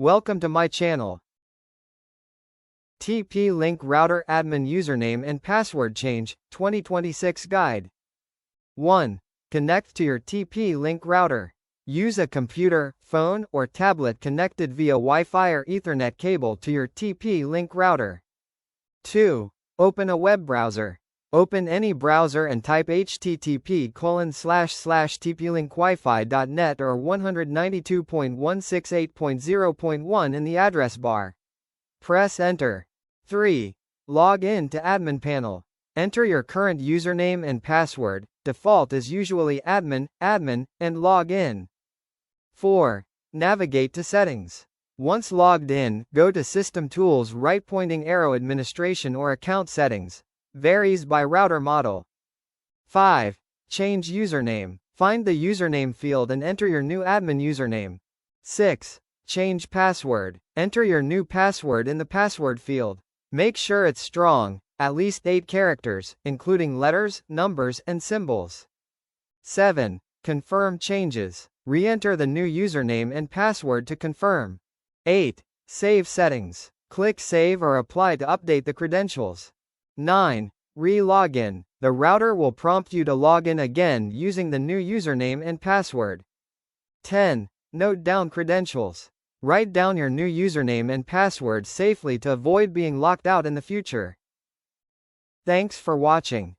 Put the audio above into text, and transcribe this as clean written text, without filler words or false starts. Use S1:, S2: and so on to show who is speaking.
S1: Welcome to my channel. TP-Link Router Admin Username and Password Change, 2026 Guide. 1. Connect to your TP-Link router. Use a computer, phone, or tablet connected via Wi-Fi or Ethernet cable to your TP-Link router. 2. Open a web browser. Open any browser and type http://tplinkwifi.net or 192.168.0.1 in the address bar. Press Enter. 3. Log in to Admin Panel. Enter your current username and password. Default is usually admin, and log in. 4. Navigate to Settings. Once logged in, go to System Tools, right pointing arrow, Administration or Account Settings. Varies by router model. 5. Change username. Find the username field and enter your new admin username. 6. Change password. Enter your new password in the password field. Make sure it's strong, at least 8 characters, including letters, numbers, and symbols. 7. Confirm changes. Re-enter the new username and password to confirm. 8. Save settings. Click Save or Apply to update the credentials. 9. Re-login. The router will prompt you to log in again using the new username and password. 10. Note down credentials. Write down your new username and password safely to avoid being locked out in the future. Thanks for watching.